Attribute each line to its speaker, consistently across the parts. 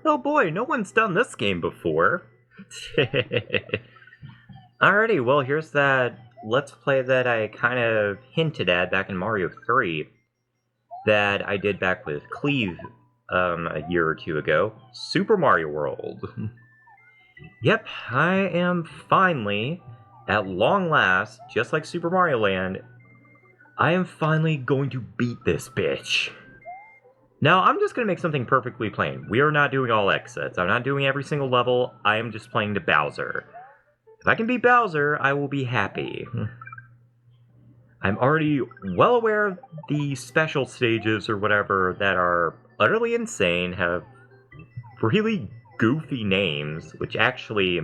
Speaker 1: Oh boy, no one's done this game before. Alrighty, well here's that Let's Play that I kind of hinted at back in Mario 3 that I did back with Cleve a year or two ago. Super Mario World. Yep, I am finally, at long last, just like Super Mario Land, I am finally going to beat this bitch. Now, I'm just going to make something perfectly plain. We are not doing all exits. I'm not doing every single level. I am just playing to Bowser. If I can beat Bowser, I will be happy. I'm already well aware of the special stages or whatever that are utterly insane, have really goofy names, which actually,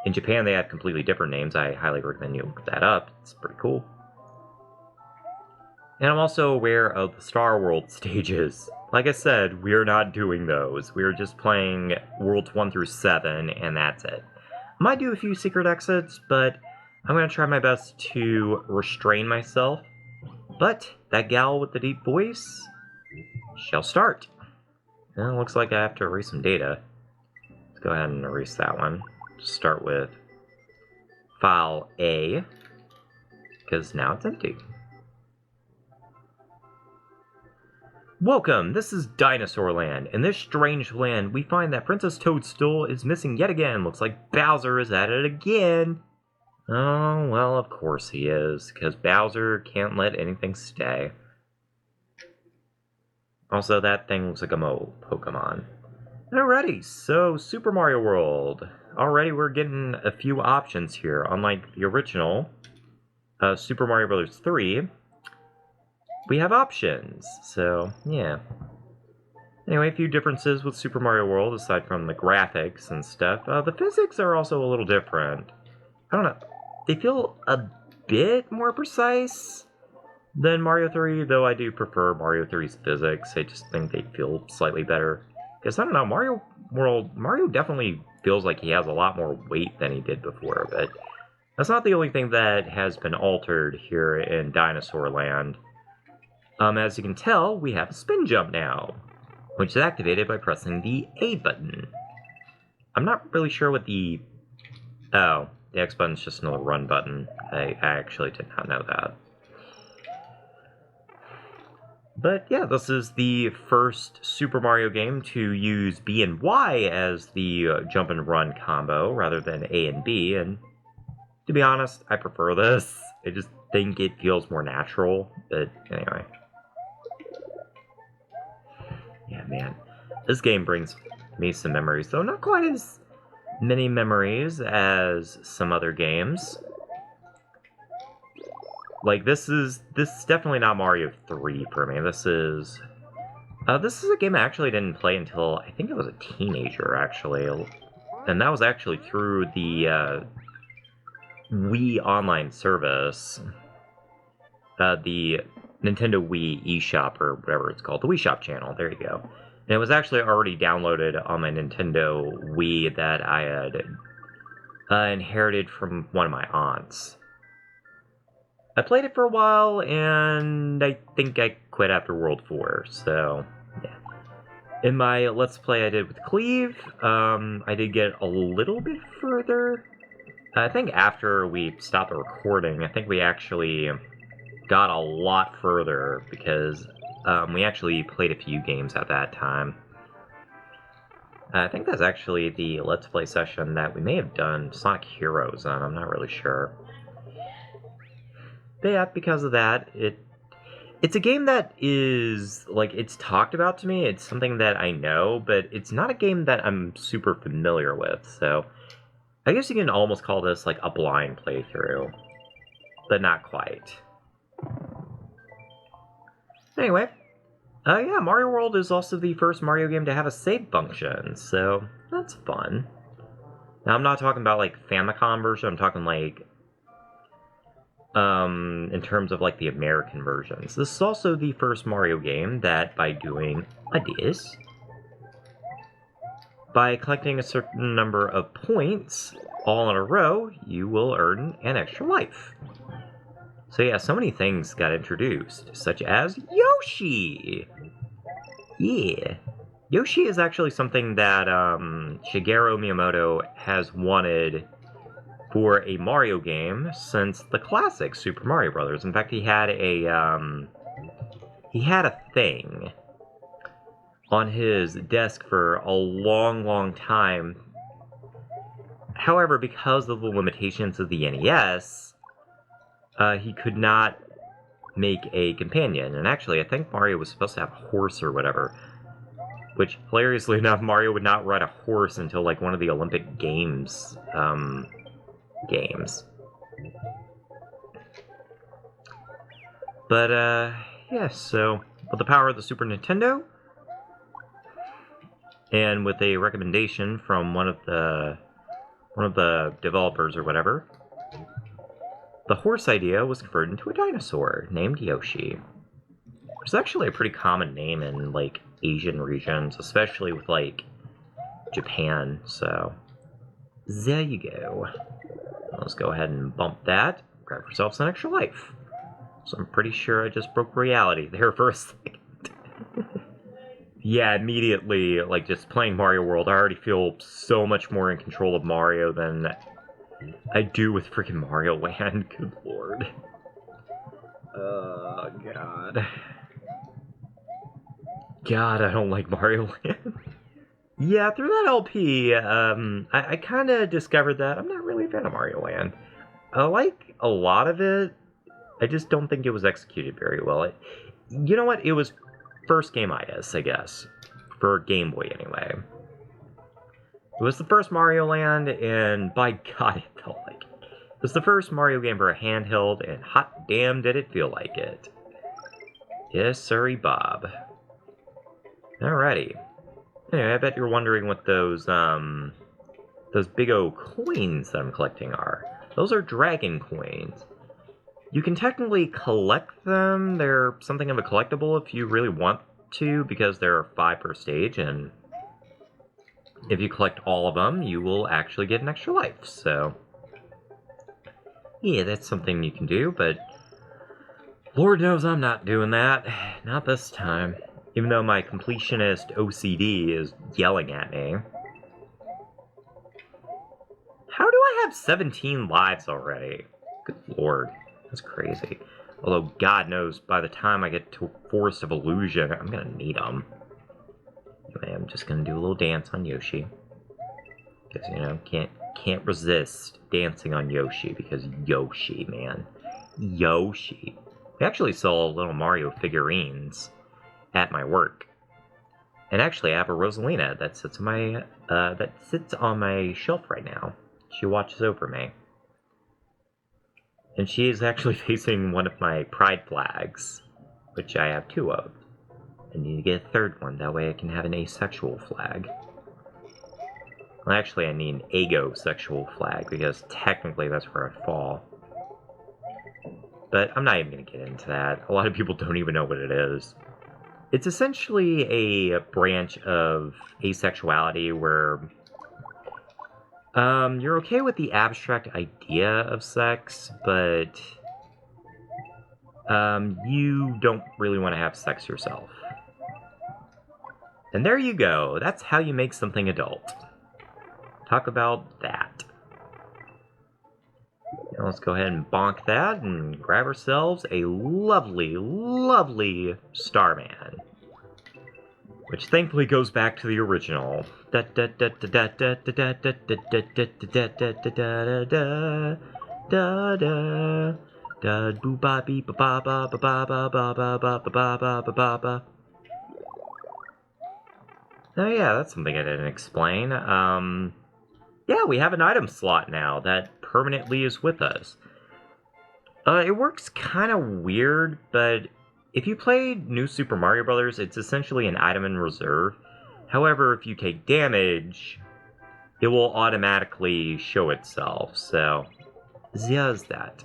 Speaker 1: in Japan they have completely different names. I highly recommend you look that up. It's pretty cool. And I'm also aware of the Star World stages. Like I said, we're not doing those. We're just playing Worlds 1 through 7, and that's it. I might do a few secret exits, but I'm going to try my best to restrain myself. But that gal with the deep voice shall start. Well, looks like I have to erase some data. Let's go ahead and erase that one. Start with file A, because now it's empty. Welcome, this is Dinosaur Land. In this strange land, we find that Princess Toadstool is missing yet again. Looks like Bowser is at it again. Oh, well, of course he is, because Bowser can't let anything stay. Also, that thing looks like a Pokemon. Alrighty, so Super Mario World. Already we're getting a few options here, unlike the original Super Mario Bros. 3. We have options, so yeah. Anyway, a few differences with Super Mario World aside from the graphics and stuff. The physics are also a little different. I don't know, they feel a bit more precise than Mario 3, though I do prefer Mario 3's physics. I just think they feel slightly better. Because I don't know, Mario definitely feels like he has a lot more weight than he did before, but that's not the only thing that has been altered here in Dinosaur Land. As you can tell, we have a spin jump now, which is activated by pressing the A button. I'm not really sure what the... Oh, the X button is just another run button. I actually did not know that. But yeah, this is the first Super Mario game to use B and Y as the jump and run combo, rather than A and B, and to be honest, I prefer this. I just think it feels more natural, but anyway. Yeah, man. This game brings me some memories, though not quite as many memories as some other games. Like, this is definitely not Mario 3 for me. This is a game I actually didn't play until, I think I was a teenager, actually. And that was actually through the Wii online service. The Nintendo Wii eShop, or whatever it's called. The Wii Shop channel, there you go. And it was actually already downloaded on my Nintendo Wii that I had inherited from one of my aunts. I played it for a while, and I think I quit after World 4, so yeah. In my Let's Play I did with Cleve, I did get a little bit further. I think after we stopped the recording, I think we actually got a lot further, because we actually played a few games at that time. I think that's actually the Let's Play session that we may have done Sonic Heroes on, I'm not really sure. But yeah, because of that, it's a game that is, like, it's talked about to me, it's something that I know, but it's not a game that I'm super familiar with, so I guess you can almost call this, like, a blind playthrough, but not quite. Anyway, yeah, Mario World is also the first Mario game to have a save function, so that's fun. Now, I'm not talking about, like, Famicom version, I'm talking, like, in terms of, like, the American versions. This is also the first Mario game that, by doing this, by collecting a certain number of points all in a row, you will earn an extra life. So yeah, so many things got introduced, such as Yoshi! Yeah. Yoshi is actually something that Shigeru Miyamoto has wanted for a Mario game since the classic Super Mario Brothers. In fact, he had a thing on his desk for a long, long time. However, because of the limitations of the NES, he could not make a companion. And actually, I think Mario was supposed to have a horse or whatever. Which, hilariously enough, Mario would not ride a horse until, like, one of the Olympic Games, games. But, yeah, so, with the power of the Super Nintendo, and with a recommendation from one of the developers or whatever, the horse idea was converted into a dinosaur named Yoshi. It's actually a pretty common name in, like, Asian regions, especially with, like, Japan, so there you go. Let's go ahead and bump that, grab ourselves an extra life. So I'm pretty sure I just broke reality there for a second. Yeah, immediately, like, just playing Mario World, I already feel so much more in control of Mario than I do with freaking Mario Land. Good lord. Oh, God. God, I don't like Mario Land. Yeah, through that LP, I kind of discovered that I'm not really a fan of Mario Land. I like a lot of it, I just don't think it was executed very well. You know what? It was first game itis, I guess. For Game Boy, anyway. It was the first Mario Land, and by God, it felt like it. It was the first Mario game for a handheld, and hot damn did it feel like it. Yes, sirree, Bob. Alrighty. Anyway, I bet you're wondering what those big O coins that I'm collecting are. Those are dragon coins. You can technically collect them. They're something of a collectible if you really want to, because there are 5 per stage, and if you collect all of them, you will actually get an extra life, so yeah, that's something you can do, but Lord knows I'm not doing that. Not this time. Even though my completionist OCD is yelling at me. How do I have 17 lives already? Good lord. That's crazy. Although, God knows, by the time I get to Forest of Illusion, I'm gonna need them. Anyway, I'm just gonna do a little dance on Yoshi. Because, you know, can't resist dancing on Yoshi, because Yoshi, man. Yoshi. We actually sell little Mario figurines at my work. And actually, I have a Rosalina that sits on my shelf right now. She watches over me. And she is actually facing one of my pride flags, which I have 2 of. I need to get a 3rd one, that way I can have an asexual flag. Well, actually, I need an agosexual flag, because technically that's where I fall. But I'm not even going to get into that. A lot of people don't even know what it is. It's essentially a branch of asexuality where you're okay with the abstract idea of sex, but you don't really want to have sex yourself. And there you go. That's how you make something adult. Talk about that. Now let's go ahead and bonk that and grab ourselves a lovely, lovely Starman. Which thankfully goes back to the original. Oh yeah, that's something I didn't explain. Yeah, we have an item slot now that permanently is with us. It works kind of weird, but if you played New Super Mario Bros., it's essentially an item in reserve. However, if you take damage, it will automatically show itself, so there's that.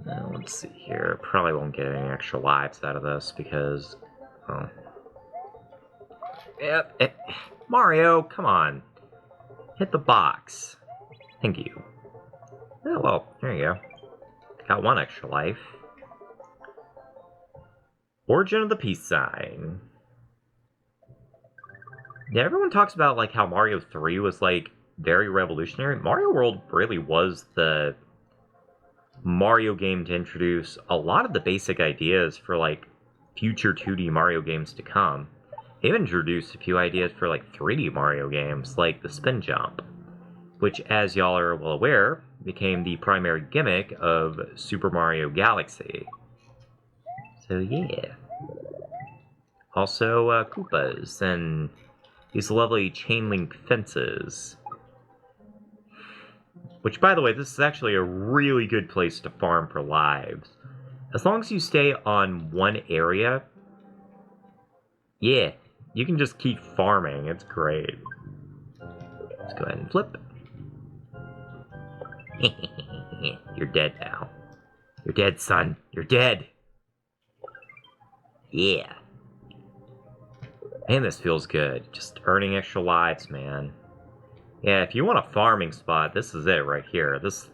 Speaker 1: Now, let's see here. Probably won't get any extra lives out of this because, oh. Yep. Mario, come on. Hit the box. Thank you. Oh, well, there you go. Got 1 extra life. Origin of the peace sign. Yeah, everyone talks about like how Mario 3 was like very revolutionary. Mario World really was the Mario game to introduce a lot of the basic ideas for like future 2D Mario games to come. They even introduced a few ideas for like 3D Mario games, like the spin jump, which, as y'all are well aware, became the primary gimmick of Super Mario Galaxy. So yeah. Also, Koopas and these lovely chain link fences. Which, by the way, this is actually a really good place to farm for lives. As long as you stay on one area, yeah, you can just keep farming. It's great. Let's go ahead and flip. You're dead now. You're dead, son. You're dead. Yeah. Man, this feels good. Just earning extra lives, man. Yeah, if you want a farming spot, this is it right here. This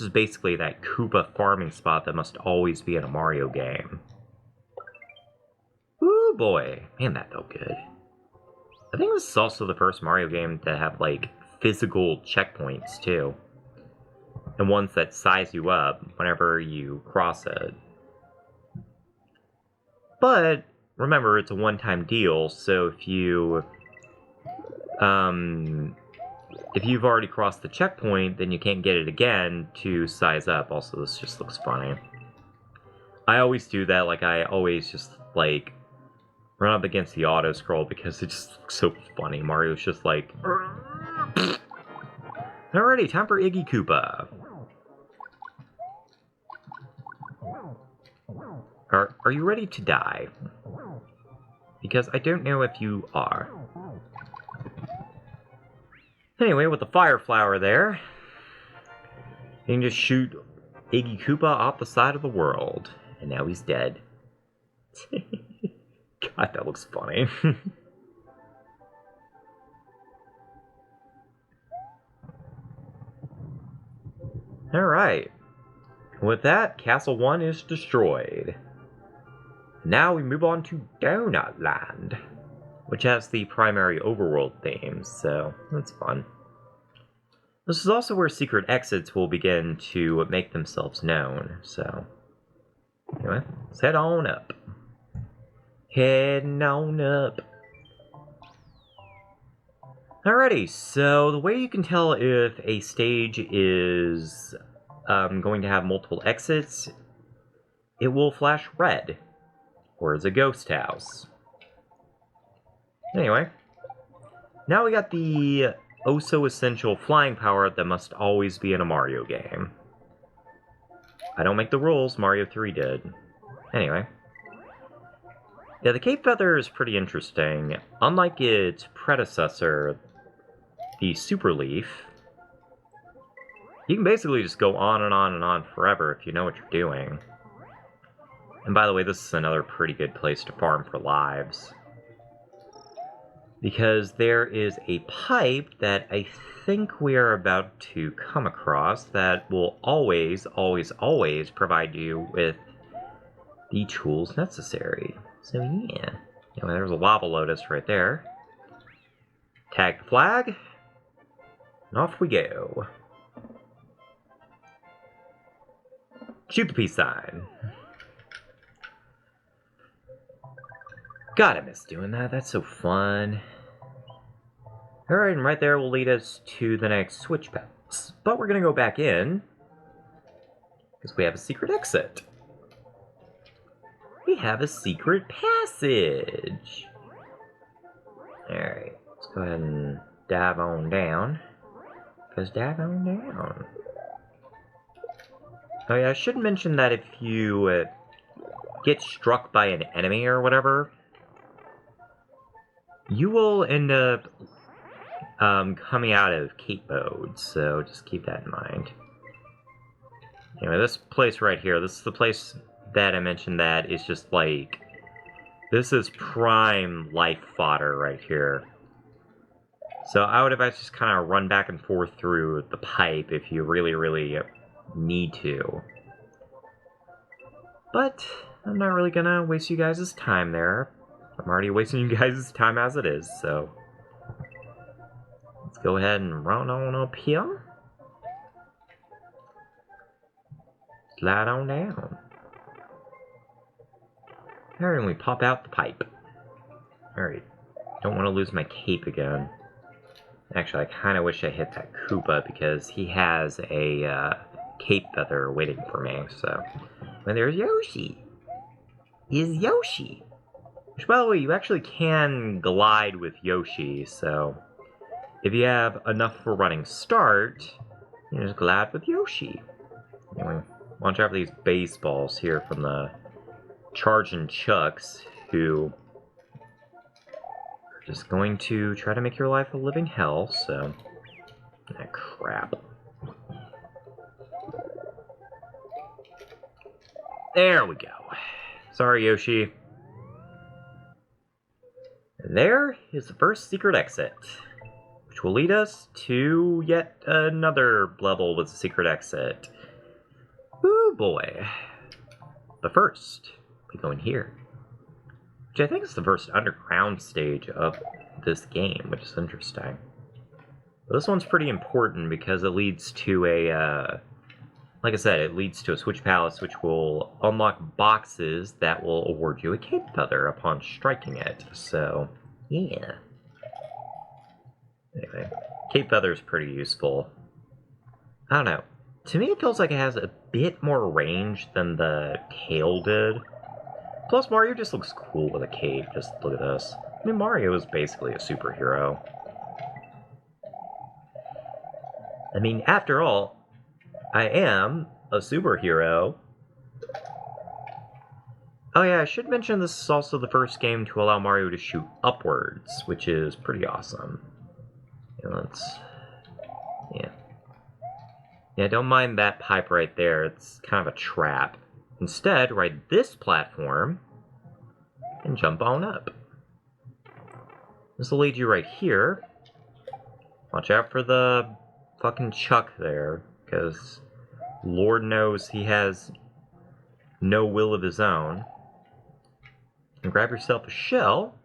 Speaker 1: is basically that Koopa farming spot that must always be in a Mario game. Ooh boy, man, that felt good. I think this is also the first Mario game to have like physical checkpoints too, and ones that size you up whenever you cross it. But remember, it's a one-time deal, so if you've already crossed the checkpoint, then you can't get it again to size up. Also, this just looks funny. I always do that, like, I always just, like, run up against the auto-scroll because it just looks so funny. Mario's just like... Alrighty, time for Iggy Koopa. Are you ready to die? Because I don't know if you are. Anyway, with the fire flower there, you can just shoot Iggy Koopa off the side of the world. And now he's dead. God, that looks funny. Alright. With that, Castle 1 is destroyed. Now we move on to Donut Land, which has the primary overworld theme, so that's fun. This is also where secret exits will begin to make themselves known, so... Anyway, let's head on up. Heading on up. Alrighty, so the way you can tell if a stage is going to have multiple exits, it will flash red, or is a ghost house. Anyway, now we got the oh-so-essential flying power that must always be in a Mario game. I don't make the rules, Mario 3 did. Anyway. Yeah, the Cape Feather is pretty interesting. Unlike its predecessor, the Super Leaf, you can basically just go on and on and on forever if you know what you're doing. And by the way, this is another pretty good place to farm for lives. Because there is a pipe that I think we are about to come across that will always, always, always provide you with the tools necessary. So yeah. Anyway, there's a lava lotus right there. Tag the flag. And off we go. Shoot the peace sign. God, I miss doing that. That's so fun. Alright, and right there will lead us to the next switch pass. But we're going to go back in, because we have a secret exit. We have a secret passage. Alright, let's go ahead and dive on down. Because dive on down. Oh yeah, I should mention that if you get struck by an enemy or whatever, you will end up coming out of cape mode, so just keep that in mind. Anyway, this place right here, this is the place that I mentioned that is just like, this is prime life fodder right here. So I would advise just kind of run back and forth through the pipe if you really, really need to. But I'm not really gonna waste you guys' time there. I'm already wasting you guys' time as it is, so... Let's go ahead and run on up here. Slide on down. Alright, and we pop out the pipe. Alright, don't want to lose my cape again. Actually, I kind of wish I hit that Koopa because he has a cape feather waiting for me, so... And there's Yoshi! Is Yoshi! Which, by the way, you actually can glide with Yoshi, so... If you have enough for running start, you can just glide with Yoshi. Anyway, watch out for these baseballs here from the Charging Chucks, who are just going to try to make your life a living hell, so... Ah, crap. There we go. Sorry, Yoshi. And there is the first secret exit, which will lead us to yet another level with a secret exit. Ooh, boy. But first, we go in here, which I think is the first underground stage of this game, which is interesting. But this one's pretty important because it leads to a, like I said, it leads to a Switch Palace, which will unlock boxes that will award you a cape feather upon striking it. So, yeah. Anyway, cape feather is pretty useful. I don't know. To me, it feels like it has a bit more range than the tail did. Plus, Mario just looks cool with a cape. Just look at this. I mean, Mario is basically a superhero. I mean, after all, I am a superhero. Oh yeah, I should mention this is also the first game to allow Mario to shoot upwards, which is pretty awesome. Yeah, don't mind that pipe right there. It's kind of a trap. Instead, ride this platform and jump on up. This will lead you right here. Watch out for the fucking Chuck there, because Lord knows he has no will of his own. And grab yourself a shell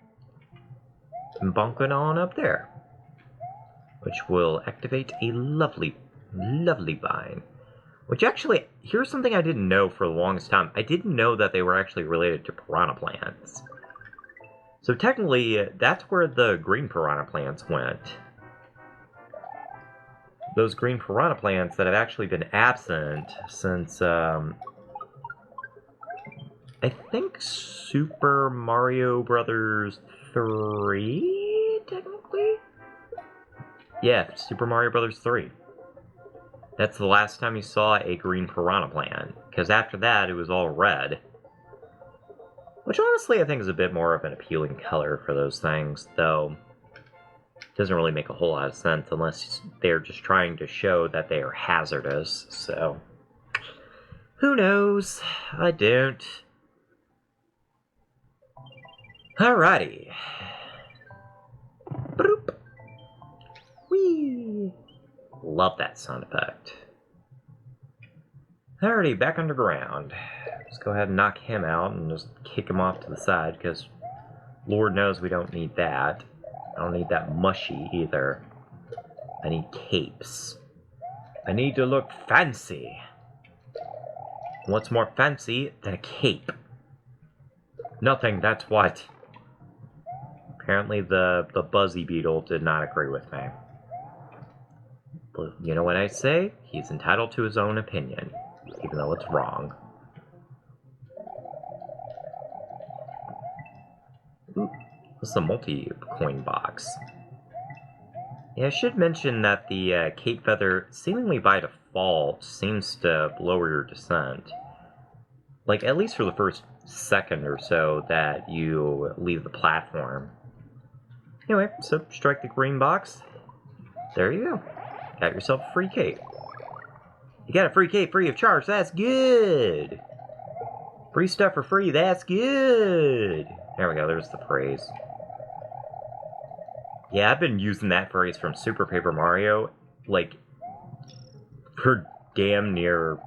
Speaker 1: and bonk it on up there, which will activate a lovely vine. Which actually, here's something I didn't know for the longest time. I didn't know that they were actually related to piranha plants. So technically, that's where the green piranha plants went. Those green piranha plants that have actually been absent since, I think Super Mario Brothers 3, technically? Yeah, Super Mario Brothers 3. That's the last time you saw a green piranha plant, because after that it was all red. Which honestly I think is a bit more of an appealing color for those things, though it doesn't really make a whole lot of sense unless they're just trying to show that they are hazardous, so... Who knows? I don't. Alrighty. Boop. Whee! Love that sound effect. Alrighty, back underground. Let's go ahead and knock him out and just kick him off to the side, because Lord knows we don't need that. I don't need that mushy either. I need capes. I need to look fancy. What's more fancy than a cape? Nothing, that's what. Apparently the Buzzy Beetle did not agree with me. But you know what I say? He's entitled to his own opinion, even though it's wrong. Ooh, this is a multi-coin box. Yeah, I should mention that the cape feather, seemingly by default, seems to lower your descent. Like, at least for the first second or so that you leave the platform. Anyway, so strike the green box. There you go. Got yourself a free cape. You got a free cape free of charge, that's good! Free stuff for free, that's good! There we go, there's the phrase. Yeah, I've been using that phrase from Super Paper Mario, like, for damn near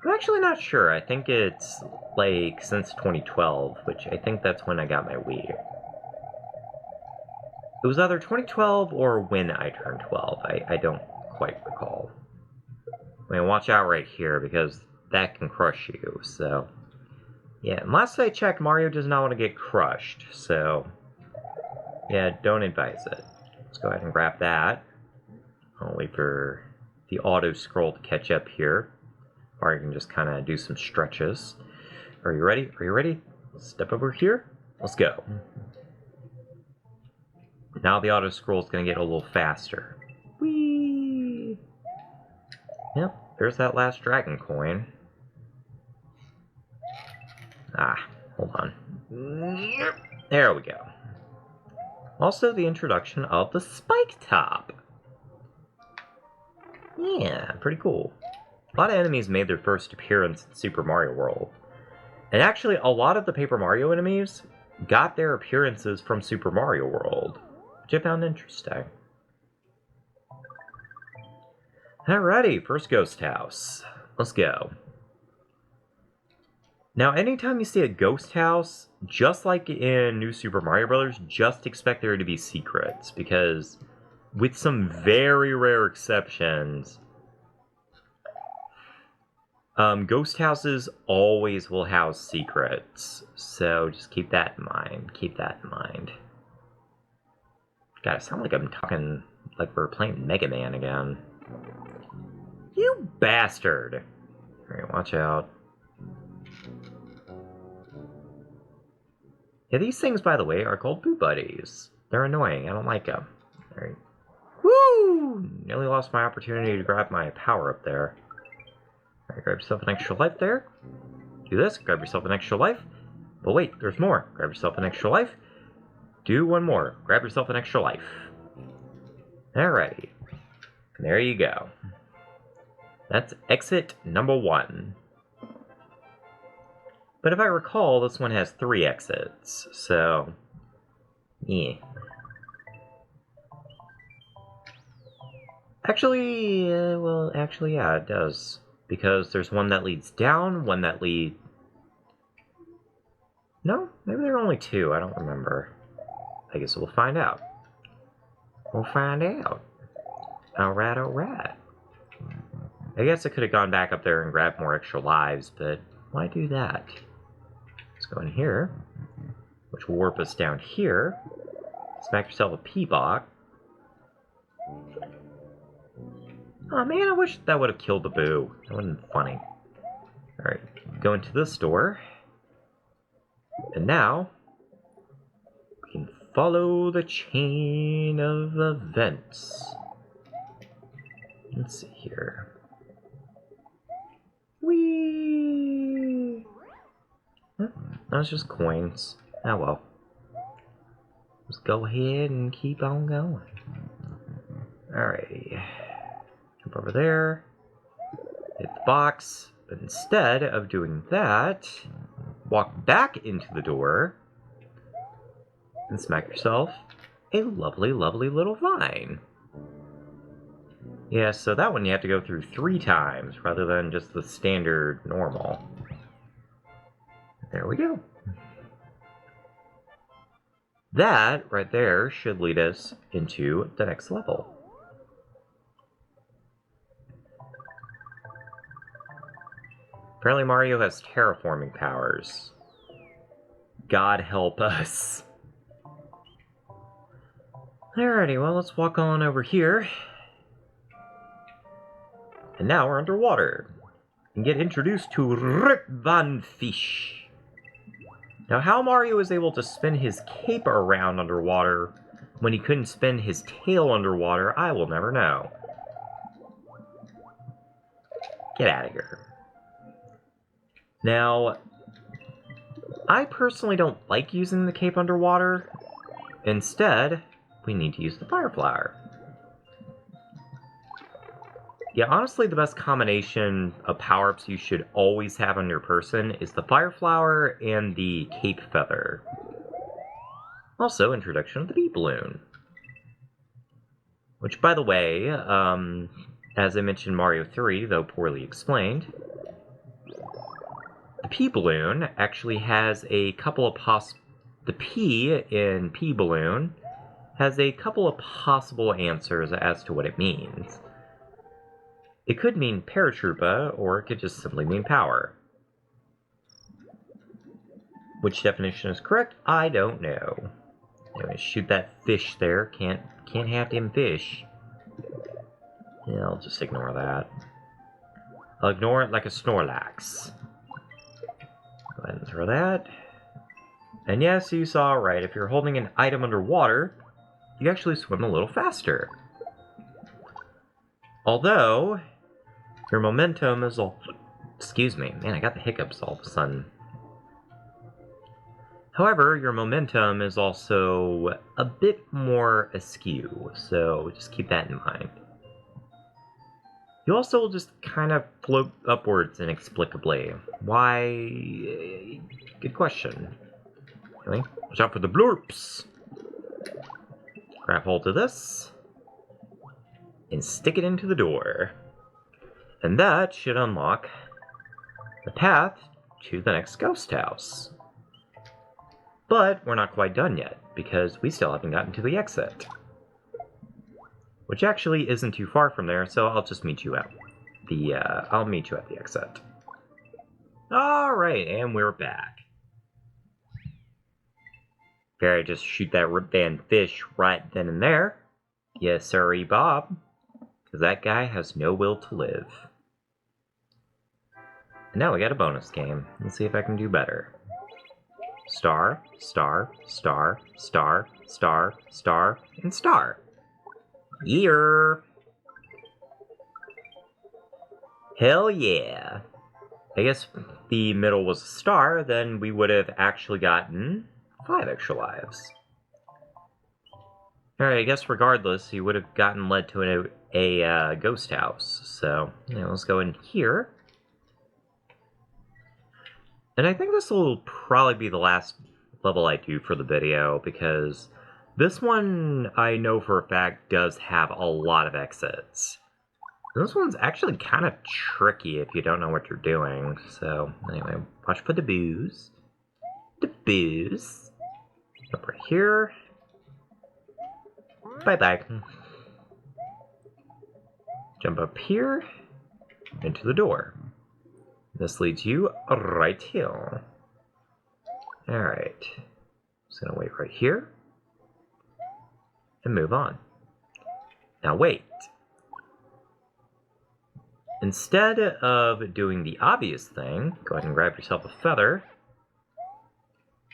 Speaker 1: I'm actually not sure. I think it's, like, since 2012, which I think that's when I got my Wii. It was either 2012 or when I turned 12. I don't quite recall. I mean, watch out right here, because that can crush you, so... Yeah, and last I checked, Mario does not want to get crushed, so... Yeah, don't advise it. Let's go ahead and grab that. I'll wait for the auto-scroll to catch up here. Or you can just kind of do some stretches. Are you ready? Are you ready? Let's step over here. Let's go. Now the auto-scroll is going to get a little faster. Whee! Yep, there's that last dragon coin. Ah, hold on. There we go. Also, the introduction of the spike top. Yeah, pretty cool. A lot of enemies made their first appearance in Super Mario World. And actually, a lot of the Paper Mario enemies got their appearances from Super Mario World, which I found interesting. Alrighty, first ghost house. Let's go. Now, anytime you see a ghost house, just like in New Super Mario Bros., just expect there to be secrets, because with some very rare exceptions, ghost houses always will house secrets, so just keep that in mind. Keep that in mind. God, I sound like I'm talking like we're playing Mega Man again. You bastard! Alright, watch out. Yeah, these things, by the way, are called Boo Buddies. They're annoying. I don't like them. Alright. Woo! Nearly lost my opportunity to grab my power up there. Alright, grab yourself an extra life there. Do this, grab yourself an extra life. But wait, there's more. Grab yourself an extra life. Do one more. Grab yourself an extra life. Alrighty. And there you go. That's exit number 1. But if I recall, this one has 3 exits, so... yeah. Actually, yeah, it does. Because there's one that leads down, one that leads... No? Maybe there are only 2, I don't remember. I guess we'll find out. We'll find out. Alright, alright. I guess I could have gone back up there and grabbed more extra lives, but why do that? Let's go in here, which will warp us down here. Smack yourself a P-Bot. Oh man, I wish that would have killed the Boo. That would have been funny. Alright, go into this door. And now, we can follow the chain of events. Let's see here. Whee! That's just coins. Oh well. Let's go ahead and keep on going. Alrighty. Jump over there. Hit the box. But instead of doing that, walk back into the door. And smack yourself a lovely, lovely little vine. Yeah, so that one you have to go through 3 times, rather than just the standard normal. There we go. That, right there, should lead us into the next level. Apparently Mario has terraforming powers. God help us. Alrighty, well, let's walk on over here. And now we're underwater. And get introduced to Rip Van Fish. Now, how Mario is able to spin his cape around underwater when he couldn't spin his tail underwater, I will never know. Get out of here. Now, I personally don't like using the cape underwater. Instead, we need to use the Fire Flower. Yeah, honestly, the best combination of power-ups you should always have on your person is the Fire Flower and the Cape Feather. Also, introduction of the Bee Balloon. Which, by the way, as I mentioned Mario 3, though poorly explained, The P balloon actually has a couple of the P in P balloon has a couple of possible answers as to what it means. It could mean paratroopa, or it could just simply mean power. Which definition is correct? I don't know. Anyway, shoot that fish there. Can't have them fish. Yeah, I'll just ignore that. I'll ignore it like a Snorlax. Go ahead and throw that. And yes, you saw right. If you're holding an item underwater, you actually swim a little faster. Although, your momentum is all... Excuse me. Man, I got the hiccups all of a sudden. However, your momentum is also a bit more askew, so just keep that in mind. You also will just kind of float upwards inexplicably. Why? Good question. Really? Watch out for the blurps! Grab hold of this, and stick it into the door. And that should unlock the path to the next ghost house. But we're not quite done yet, because we still haven't gotten to the exit. Which actually isn't too far from there, so I'll just meet you at the, I'll meet you at the exit. Alright, and we're back. Fairy, just shoot that Rip Van fish right then and there. Yes, sirree, Bob. Because that guy has no will to live. And now we got a bonus game. Let's see if I can do better. Star, star, star, star, star, star, and star. Year. Hell yeah. I guess if the middle was a star, then we would have actually gotten 5 extra lives. Alright, I guess regardless, you would have gotten led to a ghost house. So, let's go in here. And I think this will probably be the last level I do for the video, because this one, I know for a fact, does have a lot of exits. This one's actually kind of tricky if you don't know what you're doing. So, anyway, watch for the booze. The booze. Up right here. Bye-bye. Jump up here. Into the door. This leads you right here. Alright. Just gonna wait right here. And move on. Now wait. Instead of doing the obvious thing, go ahead and grab yourself a feather.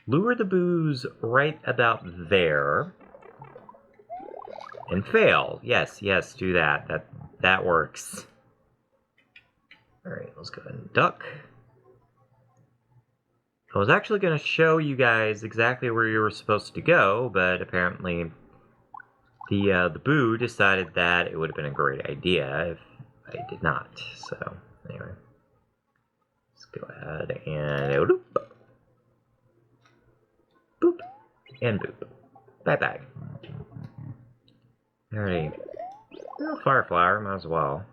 Speaker 1: Lure the booze right about there. And fail. Yes, do that. That works. Alright, let's go ahead and duck. I was actually going to show you guys exactly where you were supposed to go, but apparently the boo decided that it would have been a great idea if I did not. So, anyway. Let's go ahead and boop. Boop. And boop. Bye-bye. Alright. Well, Fireflower, might as well.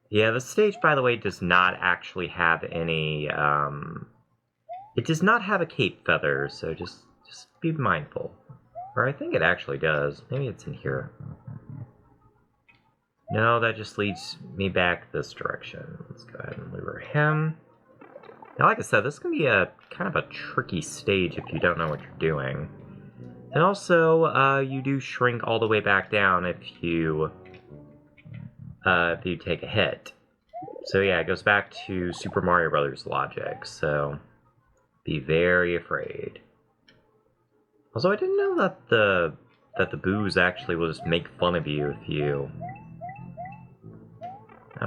Speaker 1: Yeah, the stage, by the way, does not actually have any, it does not have a cape feather, so just be mindful. Or I think it actually does. Maybe it's in here. No, that just leads me back this direction. Let's go ahead and lure him. Now, like I said, this can be a kind of a tricky stage if you don't know what you're doing. And also, you do shrink all the way back down if you take a hit. So yeah, it goes back to Super Mario Brothers logic, so be very afraid. Also, I didn't know that the boos actually will just make fun of you if you... I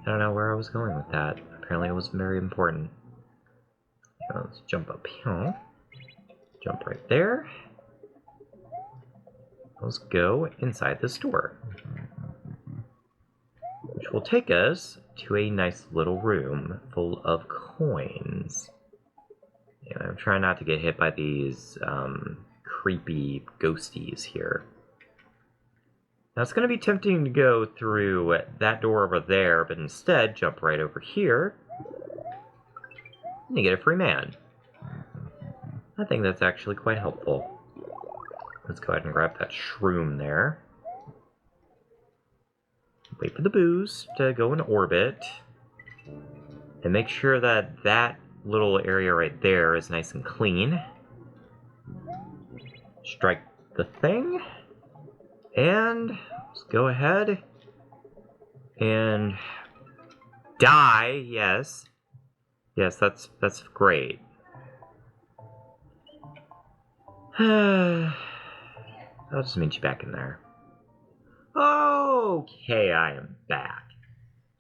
Speaker 1: don't know where I was going with that. Apparently it was very important. So let's jump up here. Jump right there. Let's go inside this door. Which will take us to a nice little room full of coins. Yeah, I'm trying not to get hit by these creepy ghosties here. Now it's going to be tempting to go through that door over there, but instead jump right over here, and you get a free man. I think that's actually quite helpful. Let's go ahead and grab that shroom there. Wait for the boost to go in orbit. And make sure that that little area right there is nice and clean. Strike the thing. And let's go ahead and die, yes. Yes, that's great. I'll just meet you back in there. Okay, I am back.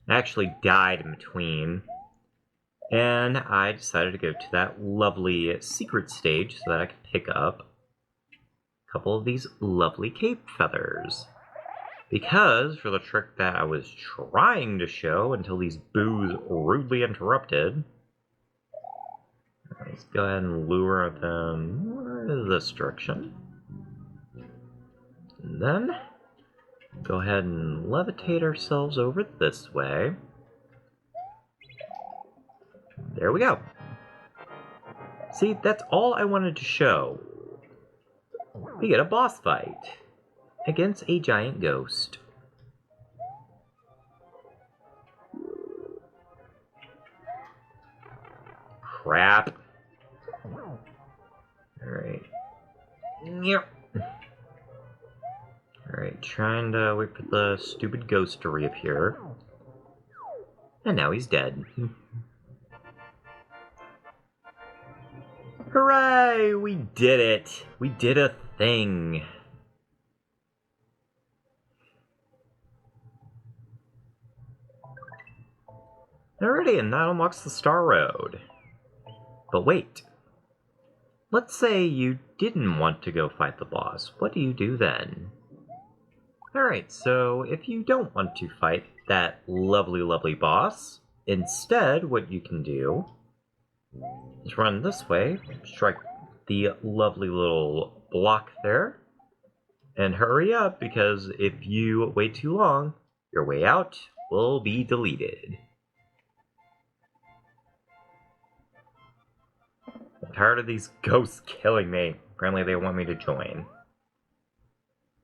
Speaker 1: I actually died in between. And I decided to go to that lovely secret stage so that I could pick up a couple of these lovely cape feathers. Because for the trick that I was trying to show until these boos rudely interrupted, let's go ahead and lure them this direction. And then go ahead and levitate ourselves over this way. There we go. See, that's all I wanted to show. We get a boss fight against a giant ghost. Crap. Alright. Yep. Alright, trying to wait for the stupid ghost to reappear. And now he's dead. Hooray! We did it! We did a thing! Alrighty, and that unlocks the Star Road. But wait. Let's say you didn't want to go fight the boss. What do you do then? Alright, so if you don't want to fight that lovely, lovely boss, instead what you can do is run this way, strike the lovely little block there, and hurry up, because if you wait too long, your way out will be deleted. I'm tired of these ghosts killing me. Apparently they want me to join.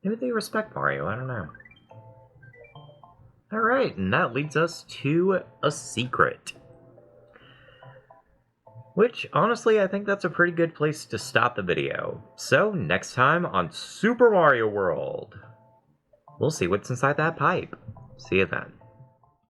Speaker 1: Maybe they respect Mario, I don't know. Alright, and that leads us to a secret. Which, honestly, I think that's a pretty good place to stop the video. So, next time on Super Mario World, we'll see what's inside that pipe. See you then.